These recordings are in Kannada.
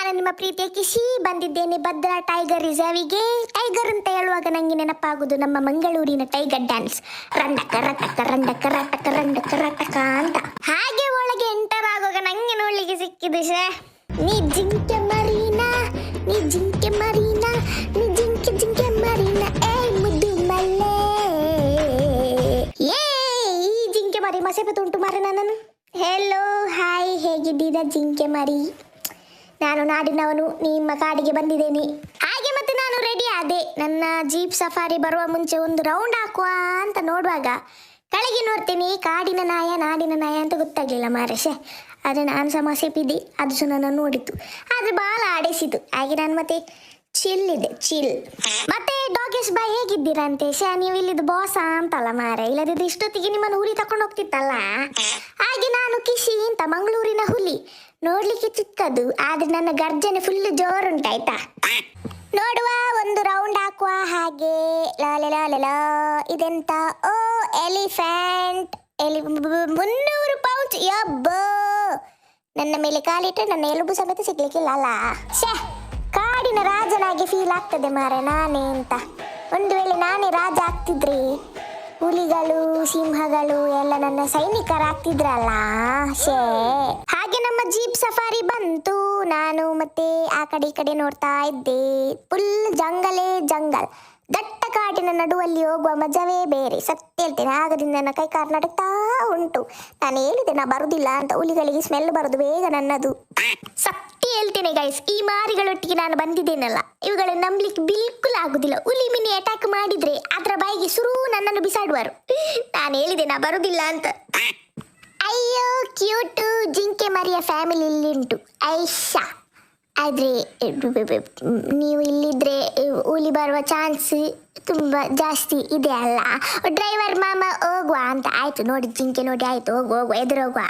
ನಾನು ನಿಮ್ಮ ಪ್ರೀತಿಯ ಕಿಶಿ ಬಂದಿದ್ದೇನೆ ಭದ್ರಾ ಟೈಗರ್ ರಿಸರ್ವಿಗೆ. ಟೈಗರ್ ಅಂತ ಹೇಳುವಾಗ ನಂಗೆ ನೆನಪಾಗುವುದು ನಮ್ಮ ಮಂಗಳೂರಿನ ಟೈಗರ್ ಡ್ಯಾನ್ಸ್, ರಂಡಕ ರಟಕ ರಂಡಕ ರಟಕ ರಂಡಕ ರಟಕ ಅಂತ. ಹಾಗೆ ಒಳಗೆ ಎಂಟರ್ ಆಗುವಾಗ ನಂಗೆ ನೋಡ್ಲಿಕ್ಕೆ ಸಿಕ್ಕಿದೆ ನೀ ಜಿಂಕೆ ಮರೀನಾ, ನೀ ಜಿಂಕೆ ಮರೀನಾ, ನೀ ಜಿಂಕೆ ಜಿಂಕೆ ಮರೀನಾ, ಏ ಮುದ್ದು ಮಲ್ಲೆ. ಈ ಜಿಂಕೆ ಮರಿ ಮಸೆಪೆ ತುಂಟು ಮಾರೆ ನನ್ನನ್ನು. ಹೆಲೋ ಹಾಯ್, ಹೇಗಿದ್ದೀರಾ ಜಿಂಕೆ ಮರಿ? ನಾನು ನಾಡಿನವನು, ನಿಮ್ಮ ಕಾಡಿಗೆ ಬಂದಿದ್ದೇನೆ. ಹಾಗೆ ಮತ್ತೆ ನಾನು ರೆಡಿ ಆದೆ. ನನ್ನ ಜೀಪ್ ಸಫಾರಿ ಬರುವ ಮುಂಚೆ ಒಂದು ರೌಂಡ್ ಹಾಕುವ ಅಂತ ನೋಡುವಾಗ ಕೆಳಗೆ ನೋಡ್ತೇನೆ ಕಾಡಿನ ನಾಯ ನಾಡಿನ ನಾಯ ಅಂತ ಗೊತ್ತಾಗಲಿಲ್ಲ ಮಾರೇಶೆ. ಆದರೆ ನಾನು ಸಹ ಮಸೆಪಿದ್ದೆ, ಅದು ಸಹ ನನ್ನ ನೋಡಿತು, ಆದರೆ ಭಾಳ ಆಡಿಸಿತು. ಹಾಗೆ ನಾನು ಮತ್ತೆ ಚಿಲ್ ಇದೆ, ಚಿಲ್. ಮತ್ತೆ ಡಾಗೇಶ್ ಬಾಯ್ ಹೇಗಿದ್ದೀರಾ ಅಂತೆ? ನೀವು ಇಲ್ಲಿದ್ದು ಬಾಸ ಅಂತಲ್ಲ ಮಾರೆ, ಇಲ್ಲದಿದ್ದು ಇಷ್ಟೊತ್ತಿಗೆ ನಿಮ್ಮನ್ನು ಹುಲಿ ತಕೊಂಡು ಹೋಗ್ತಿತ್ತಲ್ಲ. ಹಾಗೆ ನಾನು ಕಿಶಿ ಅಂತ ಮಂಗಳೂರಿನ ಹುಲಿ, ನೋಡ್ಲಿಕ್ಕೆ ಚಿಕ್ಕದು, ಆದ್ರೆ ನನ್ನ ಗರ್ಜನೆ ಫುಲ್ ಜೋರುಂಟಾಯ್ತಾ. ನೋಡುವ, ಒಂದು ರೌಂಡ್ ಹಾಕುವ. ಹಾಗೆ ಲಾಲ ಇದೆಂತ? ಓ ಎಲಿಫೆಂಟ್, 300 ಪೌಂಡ್ಸ್. ಯಬ್ಬೋ, ನನ್ನ ಮೇಲೆ ಕಾಲಿಟ್ಟರೆ ನನ್ನ ಎಲುಬು ಸಮೇತ ಸಿಗ್ಲಿಕ್ಕಿಲ್ಲ ಅಲ್ಲ. ಕಾಡಿನ ರಾಜನಾಗಿ ಫೀಲ್ ಆಗ್ತದೆ ಮಾರೆ ನಾನೇ ಅಂತ. ಒಂದು ವೇಳೆ ನಾನೇ ರಾಜ ಆಗ್ತಿದ್ರೆ ಹುಲಿಗಳು ಸಿಂಹಗಳು ಎಲ್ಲ ನನ್ನ ಸೈನಿಕರಾಗ್ತಿದ್ರಲ್ಲ. ಹಾಗೆ ನಮ್ಮ ಜೀಪ್ ಸಫಾರಿ ಬಂತು. ನಾನು ಮತ್ತೆ ಆ ಕಡೆ ಈ ಕಡೆ ನೋಡ್ತಾ ಇದ್ದೆ. ಫುಲ್ ಜಂಗಲೇ ಜಂಗಲ್, ದಟ್ಟ ಕಾಡಿನ ನಡುವಲ್ಲಿ ಹೋಗುವ ಮಜವೇ ಬೇರೆ. ಸತ್ಯ ಹೇಳ್ತೇನೆ, ಆಗದಿಂದ ನನ್ನ ಕೈ ಕಾಲು ನಡುತ್ತಾ ಉಂಟು. ನಾನು ಹೇಳಿದೆ ನಾ ಬರುದಿಲ್ಲ ಅಂತ, ಹುಲಿಗಳಿಗೆ ಸ್ಮೆಲ್ ಬರೋದು ಬೇಗ ನನ್ನದು. ಸತ್ಯ ಹೇಳ್ತೇನೆ ಗೈಸ್, ಈ ಮಾರಿಗಳೊಟ್ಟಿಗೆ ನಾನು ಬಂದಿದ್ದೇನಲ್ಲ, ಇವುಗಳನ್ನು ನಂಬಲಿಕ್ಕೆ ಬಿಲ್ಕುಲ್ ಆಗುದಿಲ್ಲ. ಹುಲಿ ಮಿನಿ ಅಟ್ಯಾಕ್ ಮಾಡಿದ್ರೆ ಅದರ ಬಾಯಿಗೆ ಸುರು ನನ್ನನ್ನು ಬಿಸಾಡುವರು. ನಾನು ಹೇಳಿದೆ ನಾ ಬರುದಿಲ್ಲ ಅಂತ. ಅಯ್ಯೋ ಕ್ಯೂಟು ಜಿಂಕೆ ಮರಿಯ ಫ್ಯಾಮಿಲಿ ಇಲ್ಲಿ ಉಂಟು ಐಶಾ. ಆದರೆ ನೀವು ಇಲ್ಲಿದ್ರೆ ಹುಲಿ ಬರುವ ಚಾನ್ಸ್ ತುಂಬ ಜಾಸ್ತಿ ಇದೆ ಅಲ್ಲ. ಡ್ರೈವರ್ ಮಾಮ ಹೋಗುವ ಅಂತ. ಆಯ್ತು ನೋಡಿ ಜಿಂಕೆ ನೋಡಿ, ಆಯ್ತು ಹೋಗುವ ಎದುರು ಹೋಗುವ.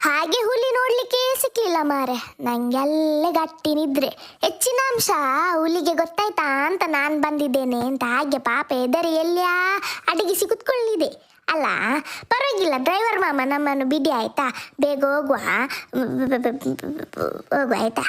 ಹಾಗೆ ಹುಲಿ ನೋಡ್ಲಿಕ್ಕೆ ಸಿಕ್ಲಿಲ್ಲ ಮಾರೆ, ನಂಗೆಲ್ಲ ಗಟ್ಟಿ ನಿದ್ರೆ. ಹೆಚ್ಚಿನ ಅಂಶ ಹುಲಿಗೆ ಗೊತ್ತಾಯ್ತಾ ಅಂತ ನಾನು ಬಂದಿದ್ದೇನೆ ಅಂತ. ಹಾಗೆ ಪಾಪ ಎದರಿ ಎಲ್ಲಿಯಾ ಅಡಗಿಸಿ ಕುತ್ಕೊಳ್ಳಿದೆ ಅಲ್ಲ. ಪರವಾಗಿಲ್ಲ, ಡ್ರೈವರ್ ಮಾಮ ನಮ್ಮನ್ನು ಬಿಡಿ ಆಯ್ತಾ, ಬೇಗ ಹೋಗುವ ಆಯ್ತಾ.